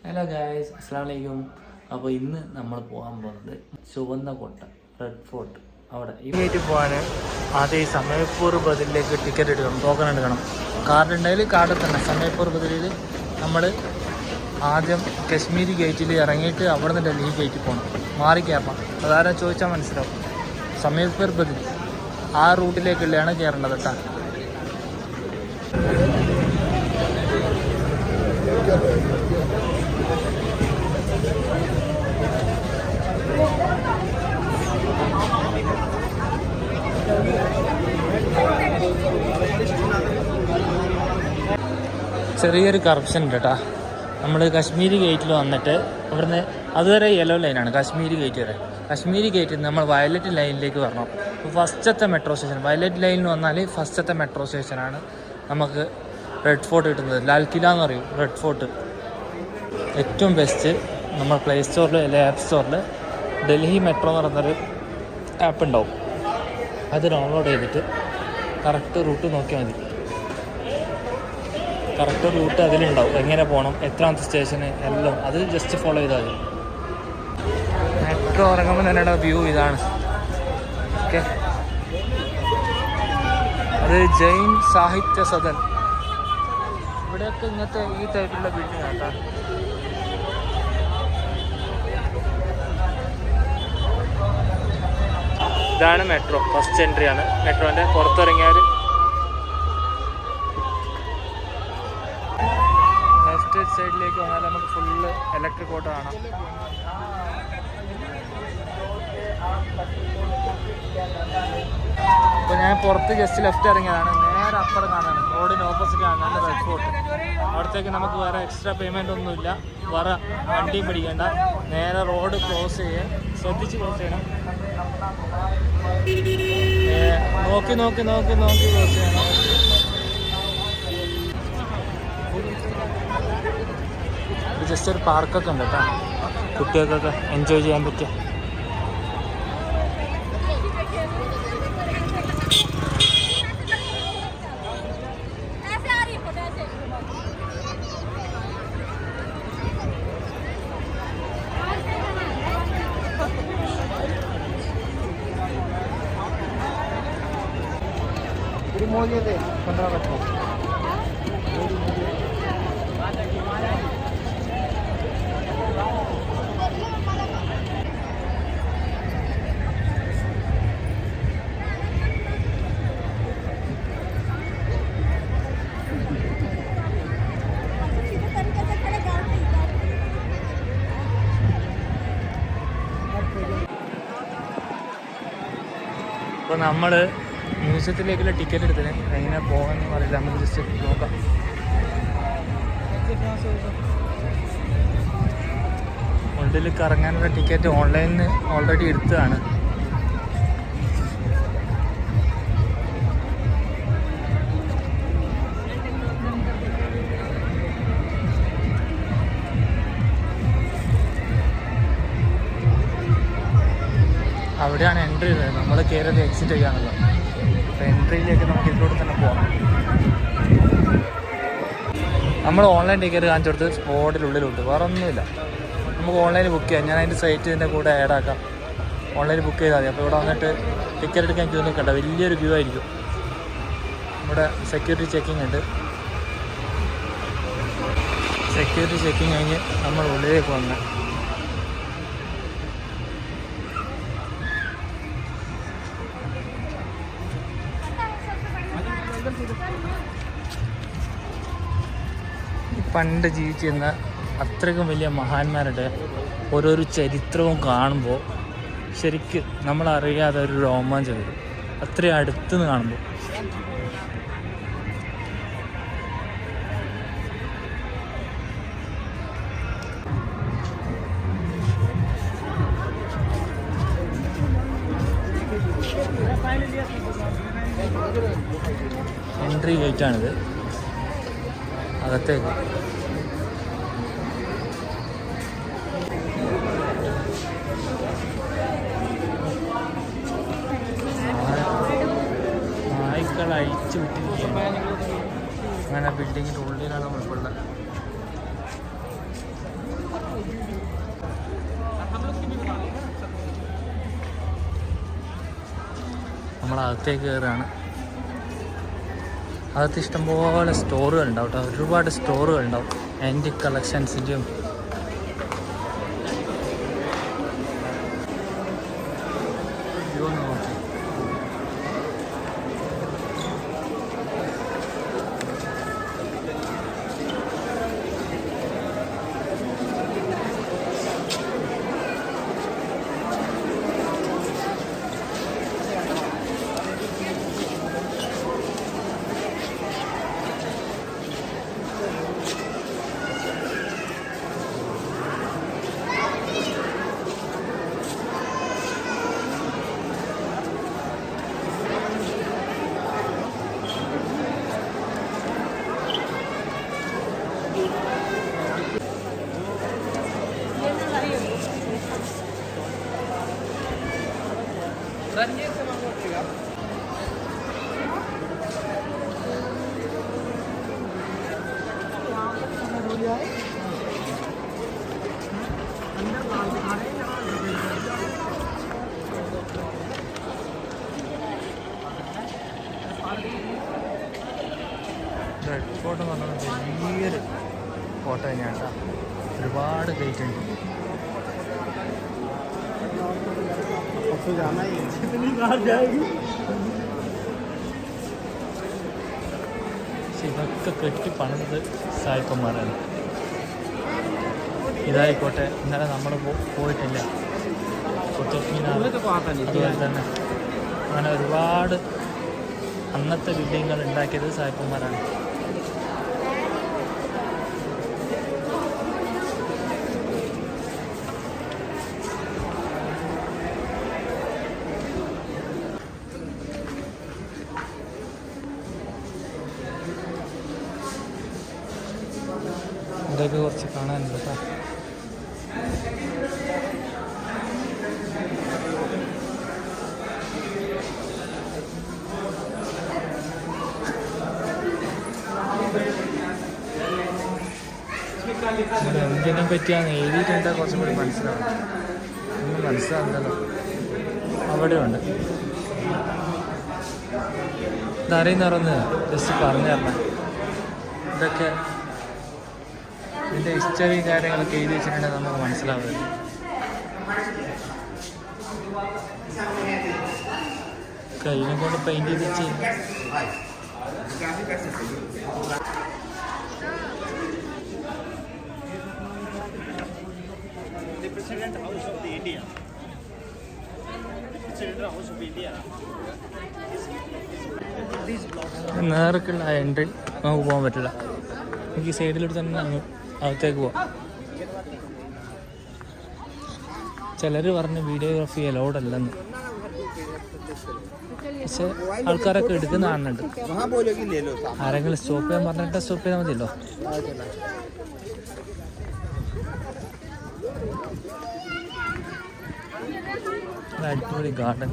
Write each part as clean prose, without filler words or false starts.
Hello guys, അസ്സലാമു അലൈക്കും. അപ്പോൾ ഇന്ന് നമ്മൾ പോകാൻ പോകുന്നത് ചുവന്ന കോട്ട, റെഡ് ഫോർട്ട്. അവിടെ ഗേറ്റിൽ പോകാൻ ആദ്യം ഈ സമയപ്പൂർ ബദലിലേക്ക് ടിക്കറ്റ് എടുക്കണം, ടോക്കൺ എടുക്കണം. കാർഡ് ഉണ്ടെങ്കിൽ കാർഡിൽ തന്നെ സമയപ്പൂർ ബദലിൽ നമ്മൾ ആദ്യം കശ്മീരി ഗേറ്റിൽ ഇറങ്ങിയിട്ട് അവിടെ നിന്ന് ഡൽഹി ഗേറ്റിൽ പോകണം. മാറി കയറണം. അതാരാ ചോദിച്ചാൽ മനസ്സിലാവും. സമയപ്പൂർ ബദൽ ആ റൂട്ടിലേക്കുള്ളതാണ് കയറേണ്ടത് കേട്ടോ. ചെറിയൊരു കറപ്ഷൻ ഉണ്ട് കേട്ടോ. നമ്മൾ കശ്മീരി ഗേറ്റിൽ വന്നിട്ട് ഇവിടുന്ന് അതുവരെ യെല്ലോ ലൈനാണ് കശ്മീരി ഗേറ്റ് വരെ. കശ്മീരി ഗേറ്റിൽ നിന്ന് നമ്മൾ വയലറ്റ് ലൈനിലേക്ക് വരണം. ഫസ്റ്റത്തെ മെട്രോ സ്റ്റേഷൻ വയലറ്റ് ലൈനിൽ വന്നാൽ ഫസ്റ്റത്തെ മെട്രോ സ്റ്റേഷനാണ് നമുക്ക് റെഡ് ഫോർട്ട് കിട്ടുന്നത്. ലാൽ കില എന്ന് പറയും റെഡ് ഫോർട്ട്. ഏറ്റവും ബെസ്റ്റ് നമ്മൾ പ്ലേ സ്റ്റോറിൽ അല്ലെങ്കിൽ ആപ്പ് സ്റ്റോറിൽ ഡൽഹി മെട്രോ എന്ന് പറയുന്നൊരു ആപ്പ് ഉണ്ടാവും. അത് ഡൗൺലോഡ് ചെയ്തിട്ട് കറക്റ്റ് റൂട്ട് നോക്കിയാൽ മതി. കറക്റ്റ് റൂട്ട് അതിലുണ്ടാവും, എങ്ങനെ പോകണം, എത്രാമത്തെ സ്റ്റേഷന് എല്ലാം അത് ജസ്റ്റ് ഫോളോ ചെയ്താൽ മതി. മെട്രോ ഇറങ്ങുമ്പോൾ തന്നെ വ്യൂ ഇതാണ്. ഓക്കെ, അത് ജൈൻ സാഹിത്യ സദൻ. ഇവിടെയൊക്കെ ഇങ്ങനത്തെ ഈ ടൈപ്പിലുള്ള ബിൽഡിംഗ് ആട്ടാ. ഇതാണ് മെട്രോ, ഫസ്റ്റ് എൻട്രി ആണ് മെട്രോൻ്റെ. പുറത്തിറങ്ങിയാൽ ലെഫ്റ്റ് സൈഡിലേക്ക് വന്നാൽ നമുക്ക് ഫുള്ള് ഇലക്ട്രിക് ഓട്ടോ കാണാം. അപ്പോൾ ഞാൻ പുറത്ത് ജസ്റ്റ് ലെഫ്റ്റ് ഇറങ്ങിയതാണ്. നേരെ അപ്പുറം കാണാണ്, റോഡിന് ഓപ്പോസിറ്റ് കാണാൻ റെഡ് ഫോർട്ട്. അവിടത്തേക്ക് നമുക്ക് വേറെ എക്സ്ട്രാ പേയ്മെൻ്റ് ഒന്നുമില്ല, വേറെ വണ്ടിയും പിടിക്കേണ്ട. നേരെ റോഡ് ക്ലോസ് ചെയ്യുക, ശ്രദ്ധിച്ച് ക്ലോസ് ചെയ്യണം. നോക്കി നോക്കി നോക്കി നോക്കി ക്ലോസ് ചെയ്യണം. ജസ്റ്റ് ഒരു പാർക്കൊക്കെ ഉണ്ട് കേട്ടോ, കുട്ടികൾക്കൊക്കെ എൻജോയ് ചെയ്യാൻ പറ്റുക. അപ്പോൾ നമ്മൾ മ്യൂസിയത്തിലേക്കുള്ള ടിക്കറ്റ് എടുത്തിന് എങ്ങനെ പോകാമെന്ന് പറയില്ല, നമുക്ക് ജസ്റ്റ് നോക്കാം. ഉള്ളിൽ കറങ്ങാനുള്ള ടിക്കറ്റ് ഓൺലൈനിൽ ഓൾറെഡി എടുത്തതാണ്. അവിടെയാണ് എൻട്രി ചെയ്തത്. നമ്മൾ കയറിയത് എക്സിറ്റ് ചെയ്യാണല്ലോ. അപ്പോൾ എൻട്രിയിലേക്ക് നമുക്ക് ഇതിലൂടെ തന്നെ പോകാം. നമ്മൾ ഓൺലൈൻ ടിക്കറ്റ് കാണിച്ചു കൊടുത്ത് സ്പോട്ടിനുള്ളിലുണ്ട്, വേറെ ഒന്നുമില്ല. നമുക്ക് ഓൺലൈനിൽ ബുക്ക് ചെയ്യാം. ഞാൻ അതിൻ്റെ സൈറ്റ് ഇതിൻ്റെ കൂടെ ആഡ് ആക്കാം. ഓൺലൈനിൽ ബുക്ക് ചെയ്താൽ മതി. അപ്പോൾ ഇവിടെ വന്നിട്ട് ടിക്കറ്റ് എടുക്കാൻ ക്യൂ നിൽക്കണ്ട, വലിയൊരു വ്യൂ ആയിരിക്കും. ഇവിടെ സെക്യൂരിറ്റി ചെക്കിംഗ് ഉണ്ട്. സെക്യൂരിറ്റി ചെക്കിങ് കഴിഞ്ഞ് നമ്മൾ ഉള്ളിലേക്ക് വന്ന് പണ്ട് ജീവിച്ചിരുന്ന അത്രയ്ക്കും വലിയ മഹാന്മാരുടെ ഓരോരോ ചരിത്രവും കാണുമ്പോൾ ശരിക്കും നമ്മളറിയാതെ ഒരു രോമാഞ്ചം വരും, അത്രയും അടുത്തുനിന്ന് കാണുമ്പോൾ. എൻട്രി ഗേറ്റാണിത് അകത്തേക്ക്. നായ്ക്കൾ അഴിച്ചു വിട്ടിരിക്കുകയാണ്. അങ്ങനെ ബിൽഡിങ്ങിൻ്റെ ഉള്ളിലാണ് നമ്മളിപ്പോൾ ഉള്ളത്. ഞങ്ങൾ അകത്തേക്ക് കയറുകയാണ്. അകത്ത് ഇഷ്ടംപോലെ സ്റ്റോറുകൾ ഉണ്ടാവും കേട്ടോ, ഒരുപാട് സ്റ്റോറുകൾ ഉണ്ടാവും ആൻറ്റിക് കളക്ഷൻസിൻ്റെയും. റെഡ് ഫോർട്ട് എന്ന് പറഞ്ഞാൽ വലിയൊരു കോട്ട തന്നെയാണ് കേട്ടോ, ഒരുപാട് ഗേറ്റ് ഉണ്ട്. ഇതൊക്കെ കെട്ടി പണിത് സായിപ്പന്മാരാണ്. ഇതായിക്കോട്ടെ, ഇന്നലെ നമ്മൾ പോയിട്ടില്ല കുത്തബ് മിനാർ, അതുപോലെ തന്നെ അങ്ങനെ ഒരുപാട് അന്നത്തെ ബിൽഡിങ്ങുകൾ ഉണ്ടാക്കിയത് സായിപ്പന്മാരാണ്. ഇതൊക്കെ കുറച്ച് കാണാനുണ്ട് കേട്ടോ. എന്തിനെ പറ്റിയാണ് എഴുതിയിട്ടുണ്ടാ കുറച്ചും കൂടി മനസ്സിലാവും. ഒന്നും മനസ്സിലാവുന്നല്ലോ. അവിടെ ഉണ്ട്, ഇതറിയുന്നവരൊന്ന് ജസ്റ്റ് പറഞ്ഞു തരണം. ഇതൊക്കെ ഇതിൻ്റെ ഹിസ്റ്ററി കാര്യങ്ങളൊക്കെ എഴുതി വെച്ചിട്ടുണ്ടെങ്കിൽ നമുക്ക് മനസ്സിലാവുന്നത്. കയ്യിനെ കൊണ്ട് പെയിൻറ് ചെയ്ത് ചെയ്യും. നേർക്കുള്ള എൻട്രി നമുക്ക് പോകാൻ പറ്റില്ല. എനിക്ക് ഈ സൈഡിലൂടെ തന്നെ അങ്ങ് അകത്തേക്ക് പോവാം. ചിലർ പറഞ്ഞ് വീഡിയോഗ്രാഫി അലൗഡ് അല്ലെന്ന്, പക്ഷെ ആൾക്കാരൊക്കെ എടുക്കുന്ന കാണുന്നുണ്ട്. ആരെങ്കിലും സ്റ്റോപ്പ് ചെയ്യാൻ പറഞ്ഞിട്ട് സ്റ്റോപ്പ് ചെയ്താൽ മതിയല്ലോ. അടിപൊളി ഗാർഡൻ.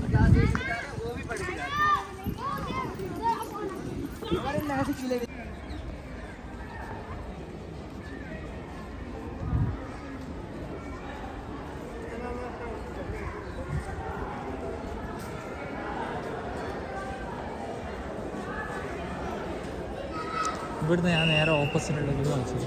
ഇവിടുന്ന് ഞാൻ നേരെ ഓപ്പോസിറ്റുള്ള വ്യൂ കാണിച്ചത്.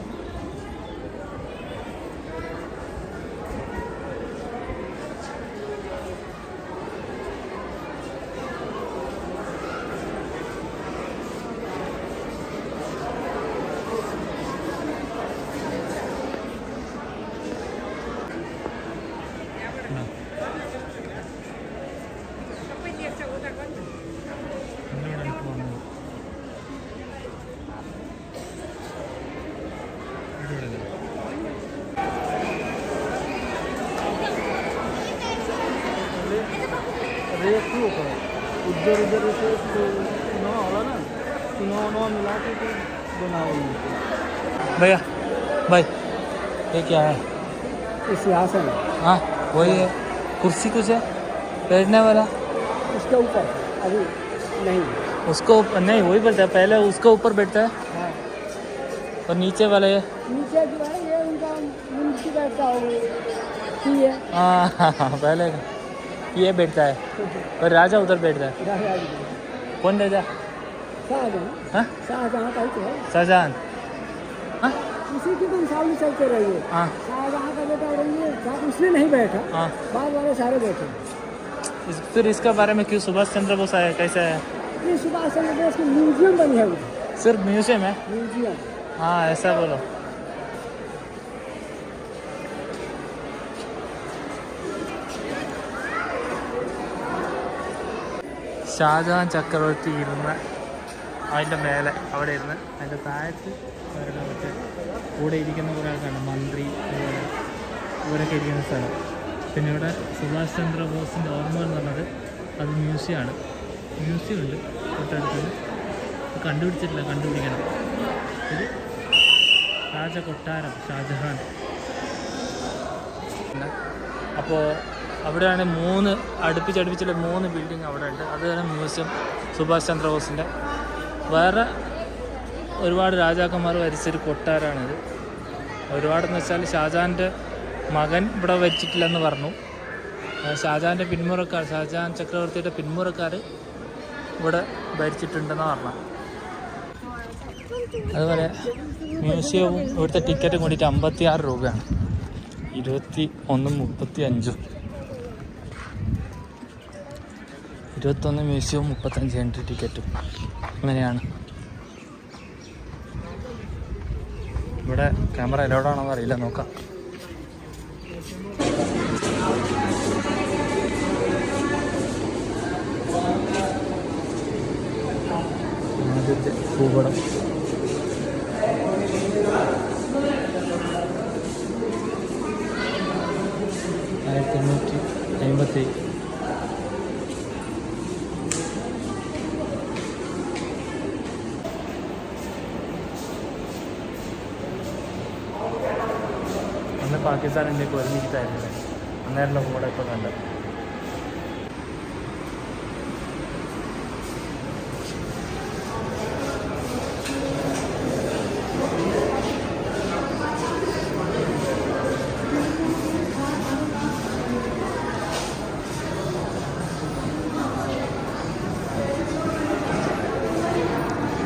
उधर उधर से चुनाव होला ना, चुनाव मिला के बनाओ। भैया भाई ये क्या है? इस आसन। हाँ वही है, कुर्सी कुछ है बैठने वाला उसके ऊपर? अभी नहीं, उसको नहीं वही बैठता है, पहले उसके ऊपर बैठता है। हाँ। और नीचे वाला ये नीचे जो है ये उनका मुंशी बैठता है। हाँ पहले ये बैठता है और राजा उधर बैठता है. कौन राजा? हाँ शाहजहाँ का ही तो है, शाहजहां. हाँ उसी की वंशावली में चलते रहिए. हाँ शाहजहाँ का बेटा रहिए, उसमें नहीं बैठा, हाँ. बाद वाले सारे बैठे. फिर इसके बारे में क्यों सुभाष चंद्र बोस आया, कैसे है? ये सुभाष चंद्र बोस की म्यूजियम बनी है उधर. सिर्फ म्यूजियम है? म्यूजियम. हाँ ऐसा बोलो. ഷാജഹാൻ ചക്രവർത്തി ഇരുന്ന് അതിൻ്റെ മേലെ അവിടെ ഇരുന്ന് അതിൻ്റെ താഴത്ത് അവരുടെ മറ്റേ കൂടെ ഇരിക്കുന്ന കുറേ ആൾക്കാണ്, മന്ത്രി അതുപോലെ ഇവരൊക്കെ ഇരിക്കുന്ന സ്ഥലം. പിന്നെ ഇവിടെ സുഭാഷ് ചന്ദ്രബോസിൻ്റെ ഓർമ്മ എന്ന് പറഞ്ഞത് അത് മ്യൂസിയമാണ്. മ്യൂസിയം ഉണ്ട് തൊട്ടടുത്ത്. കണ്ടുപിടിച്ചിട്ടില്ല, കണ്ടുപിടിക്കണം. ഇത് രാജകൊട്ടാരം ഷാജഹാൻ. അപ്പോൾ അവിടെയാണ് അടുപ്പിച്ചുള്ള 3 ബിൽഡിംഗ് അവിടെ ഉണ്ട്. അതാണ് മ്യൂസിയം സുഭാഷ് ചന്ദ്രബോസിൻ്റെ. വേറെ ഒരുപാട് രാജാക്കന്മാർ ഭരിച്ചൊരു കൊട്ടാരമാണിത്. ഒരുപാടെന്ന് വെച്ചാൽ ഷാജഹാൻ്റെ മകൻ ഇവിടെ ഭരിച്ചിട്ടില്ലെന്ന് പറഞ്ഞു. ഷാജഹാൻ്റെ പിന്മുറക്കാർ, ഷാജഹാൻ ചക്രവർത്തിയുടെ പിന്മുറക്കാർ ഇവിടെ ഭരിച്ചിട്ടുണ്ടെന്ന് പറഞ്ഞു. അതുപോലെ മ്യൂസിയവും ഇവിടുത്തെ ടിക്കറ്റും കൂടിയിട്ട് 56 രൂപയാണ്. 21 35. 21 മ്യൂസിയവും 35 എൻട്രി ടിക്കറ്റും. അങ്ങനെയാണ്. ഇവിടെ ക്യാമറ അലൗഡാണോ അറിയില്ല, നോക്കാം. ആദ്യത്തെ ഭൂപടം. ആയിരത്തി 857. അന്ന് പാകിസ്ഥാൻ ഇന്ത്യക്ക് ഒരുമിച്ചിട്ടായിരുന്നില്ലേ, അന്നേരമുള്ള കൂടെ ഇപ്പോൾ കണ്ടത്.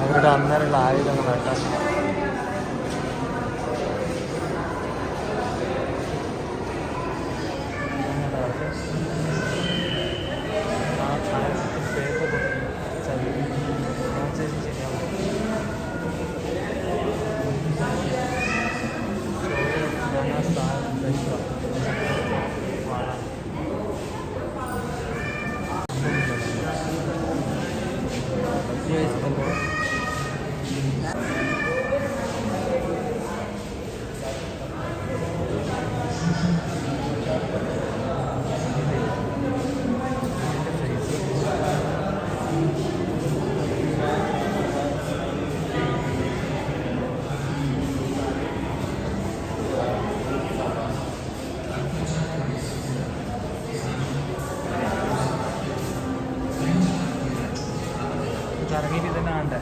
അവരുടെ അന്നേരമുള്ള ആയുധങ്ങളായിട്ടാണ്. ഇറങ്ങിയിട്ട് തന്നെ വേണ്ടേ?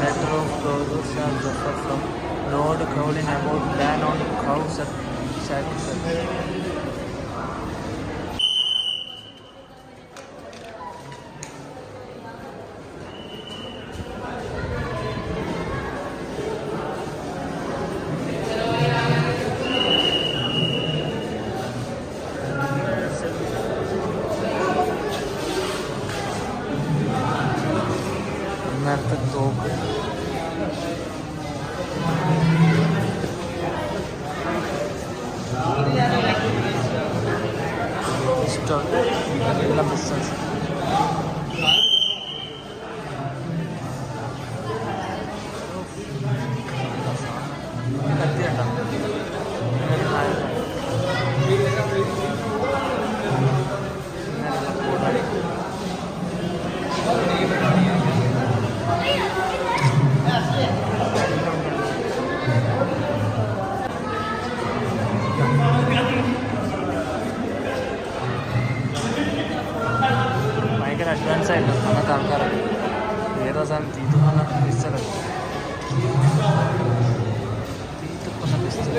Metro closes Shah Zafar from Lord Cowlin about ban on cow sacrifice. അന്നേരത്തെ തോക്ക്. ഇഷ്ടം എല്ലാം ബിസിനസ്. കത്തി കണ്ടോ? തീത്തുപ്പന്ന പിസ്തല തീത്തുപ്പന്ന പിസ്തല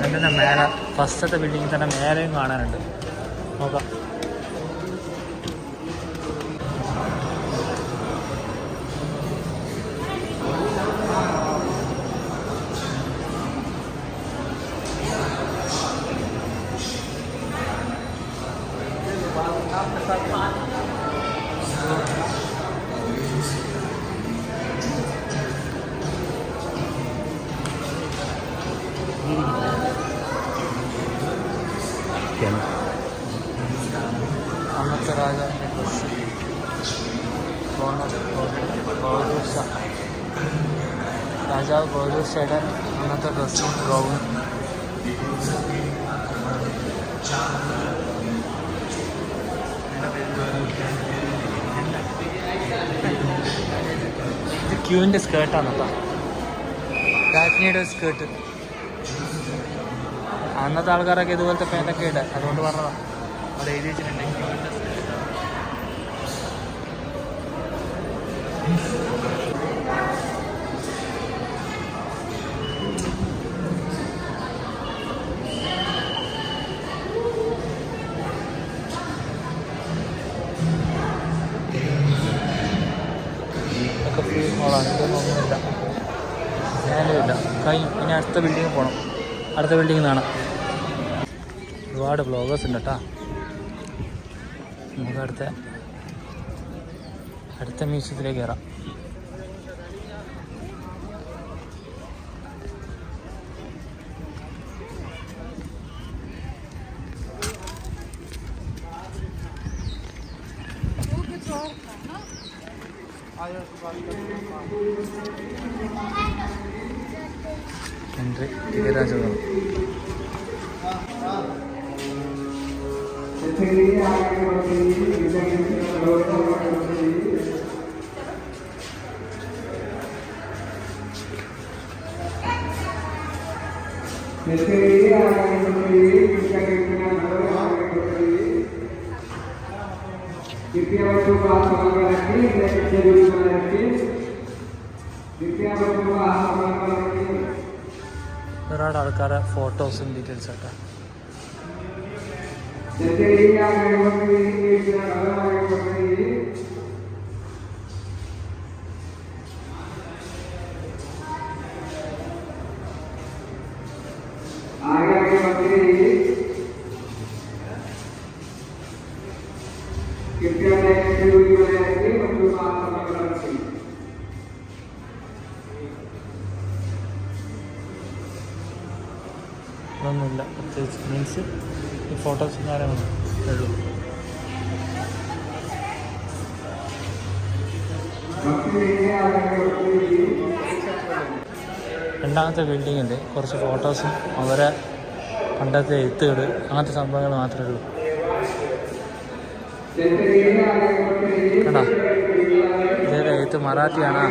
അതിൻ്റെ മേലെ ഫസ്റ്റത്തെ ബിൽഡിങ്ങിൽ തന്നെ മേലെയും കാണാനുണ്ട് നോക്കാം. അന്നത്തെ രാജാവിൻ്റെ ഡ്രസ്സ് ബഹദൂർ ഷാ, രാജാവ് ബഹദൂർ ഷായുടെ അന്നത്തെ ഡ്രസ്സും ഗൗൺ. ഇത് ക്യൂവിൻ്റെ സ്കേർട്ടാണ് കേട്ടോ, രാജ്ഞിയുടെ സ്കേർട്ട്. അന്നത്തെ ആൾക്കാരൊക്കെ ഇതുപോലത്തെ പാൻറ്റൊക്കെ ഇടാം, അതുകൊണ്ട് പറഞ്ഞതാണ്. അവിടെ എഴുതി വെച്ചിട്ടുണ്ട് ക്യൂവിൻ്റെ സ്കേർട്ട്. ഒക്കെ ഫ്രീ ഹോളാണ്, ഇതൊന്നും ഒന്നുമില്ല, നേരമില്ല, കഴിഞ്ഞു. ഇനി അടുത്ത ബിൽഡിങ്ങിൽ പോകണം, അടുത്ത ബിൽഡിങ്ങിൽ നിന്നാണ്. ഒരുപാട് ബ്ലോഗേഴ്സ് ഉണ്ട് കേട്ടോ. നമുക്ക് അടുത്ത മ്യൂസിയത്തിലേക്ക് കയറാം. എൻട്രി ടിക്കറ്റ് ചോദിക്കണം. ഒരുപാട് ആൾക്കാരെ ഫോട്ടോസും ഡീറ്റെയിൽസ് ആയിട്ടാ. ഒന്നുമില്ല പ്രത്യേകിച്ച്, മീൻസ് ഈ ഫോട്ടോസും കാര്യങ്ങളും ഉള്ളൂ. രണ്ടാമത്തെ ബിൽഡിങ്ങിൻ്റെ കുറച്ച് ഫോട്ടോസും അവരെ പണ്ടത്തെ എഴുത്തുകൾ അങ്ങനത്തെ സംഭവങ്ങൾ മാത്രമേ ഉള്ളൂ. കണ്ടോ, ഇതേടെ എഴുത്ത് മറാഠിയാണോ?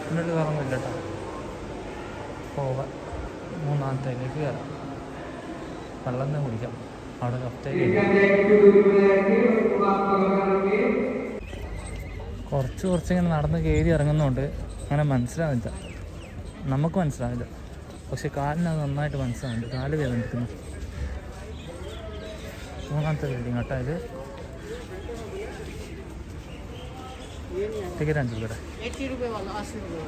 എന്നിട്ട് പറഞ്ഞില്ല കേട്ടോ. പോവാൻ മൂന്നാമത്തേലേക്ക് കയറാം, വെള്ളം തന്നെ കുടിക്കാം. അവിടെ കഫ്റ്റേരിയ കുറച്ചിങ്ങനെ നടന്ന് കയറി ഇറങ്ങുന്നതുകൊണ്ട് അങ്ങനെ മനസ്സിലാവില്ല, നമുക്ക് മനസ്സിലാവില്ല. പക്ഷെ കാലിന് അത് നന്നായിട്ട് മനസ്സിലാവുന്നുണ്ട്, കാല് വേദനിക്കുന്നു. മൂന്നാമത്തെ ബിൽഡിങ് കേട്ടോ ഇത്. टिकट 80 रुपये वाला 80 रुपये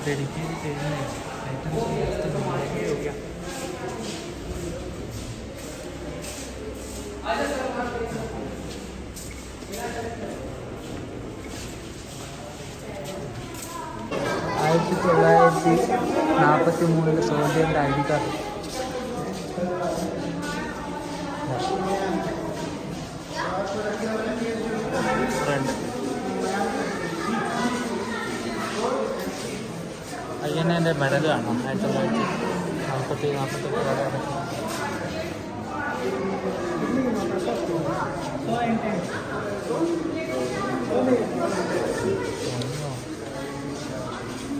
डेडिकेट ചെയ്യുന്ന ഐറ്റംസ് ആയിരത്തി 1943 സോൾജിയറിൻ്റെ ഐ ഡി കാർഡ് ഫ്രണ്ട് അയ്യണ്ണേൻ്റെ മെഡൽ കാണാം 1948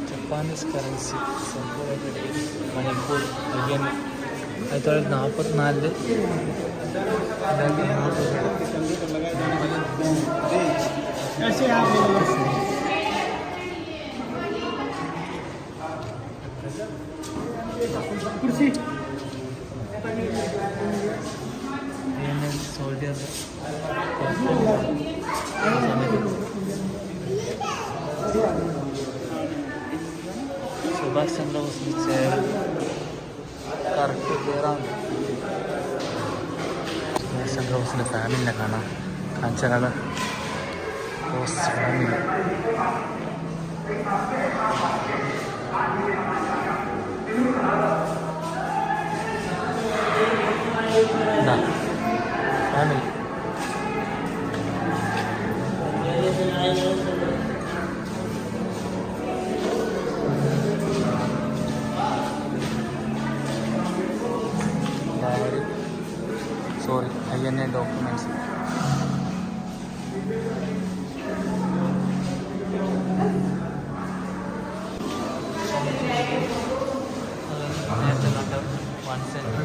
ജപ്പാനീസ് കറൻസി മണിപ്പൂർ അയ്യൻ 1944 സോൾജിയർ സുഭാഷ് ചന്ദ്രബോസിന് ചേർ കറക്റ്റ് കയറാൻ സുഭാഷ് ചന്ദ്രബോസിൻ്റെ ഫാമിലിനെ കാണാം കാഞ്ചനാട് Bose family family sorry INA documents നേരത്തെ കണ്ട 1 സെൻറ്റ്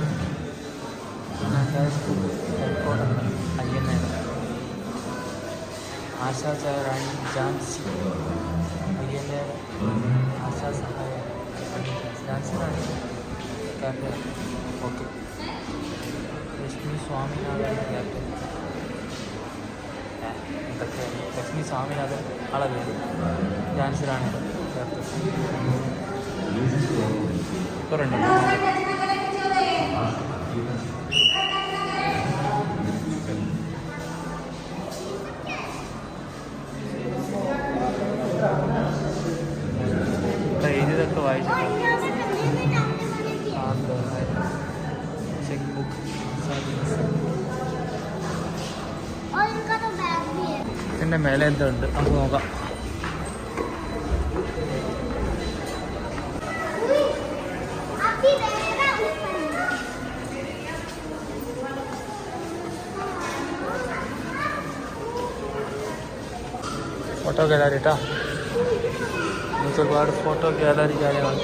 headquarter INA Asha Jhansi INA Asha Sahay ഝാൻസിനാണ് captain okay Lakshmi Swaminathan captain എന്തൊക്കെ ലക്ഷ്മി സ്വാമിനാഥൻ ആളെ പേര് ഝാൻസിലാണ് ക്യാപ്റ്റൻ കുറണ്ട് എഴുതിയതൊക്കെ വായിച്ചിട്ടുണ്ട് ചെക്ക് ബുക്ക് ഇതിൻ്റെ മേലെ എന്തുണ്ട് നമുക്ക് നോക്കാം ഫോട്ടോ ഗാലറി കേട്ടോ നിങ്ങൾക്ക് ഒരുപാട് ഫോട്ടോ ഗാലറി കാര്യങ്ങൾ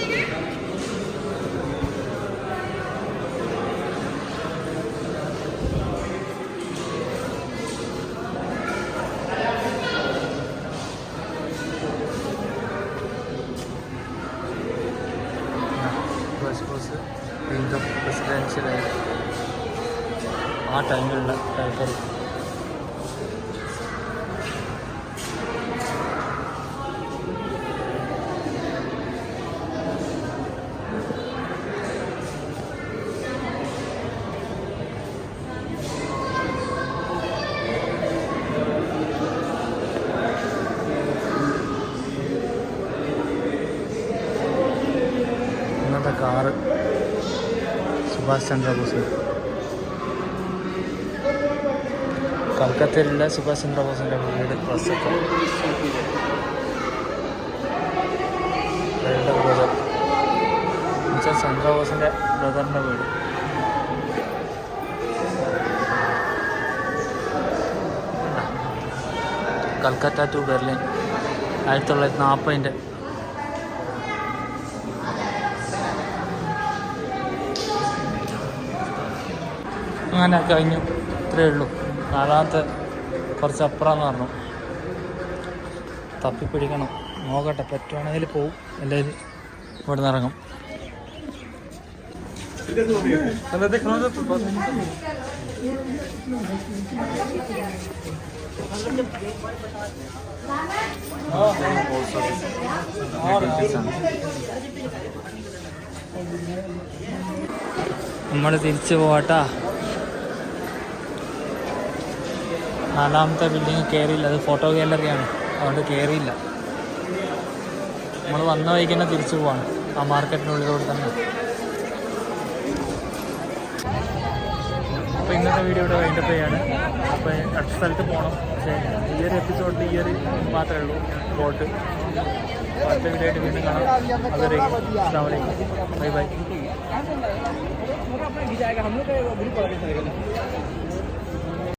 പ്രസിഡൻഷ്യൽ ആ ടൈമിലുള്ള ടൈറ്റൽ ഇന്നത്തെ കാറ് സുഭാഷ് ചന്ദ്രബോസ് കൽക്കത്തയിലുള്ള സുഭാഷ് ചന്ദ്രബോസിൻ്റെ വീട് ബസ്സൊക്കെ ബ്രദർ എന്നുവെച്ചാൽ ചന്ദ്രബോസിൻ്റെ ബ്രദറിൻ്റെ വീട് കൽക്കത്ത ടു ബെർലിൻ 1940 അങ്ങനെ കഴിഞ്ഞു. ഇത്രയേ ഉള്ളൂ. നാലാമത്തെ കുറച്ച് അപ്പുറമെന്ന് പറഞ്ഞു. തപ്പിപ്പിടിക്കണം, നോക്കട്ടെ, പറ്റുവാണെങ്കിൽ പോവും, അല്ലെങ്കിൽ ഇവിടെ നിന്ന് ഇറങ്ങും. പോസ്റ്റ് ഓഫീസ് ആണ്. നമ്മൾ തിരിച്ചു പോവാട്ടാ. 4ാമത്തെ ബിൽഡിങ് കയറിയില്ല, അത് ഫോട്ടോ ഗാലറിയാണ്, അതുകൊണ്ട് കയറിയില്ല. നമ്മൾ വന്ന വഴിക്ക് തന്നെ തിരിച്ചു പോവാണ്, ആ മാർക്കറ്റിനുള്ളിലൂടെ തന്നെ. അപ്പോൾ ഇന്നത്തെ വീഡിയോ ഇവിടെ വൈൻഡപ്പ് ചെയ്യാണ്. അപ്പോൾ അടുത്ത സ്ഥലത്ത് പോകണം, പക്ഷേ ഈ ഒരു എപ്പിസോഡിൽ ഈ ഒരു മാത്രമേ ഉള്ളൂ ബോട്ട്. അടുത്ത വീഡിയോ ആയിട്ട് വീണ്ടും കാണാം. അതുവരേക്കും അസ്സലാമു അലൈക്കും, ബൈ ബൈ.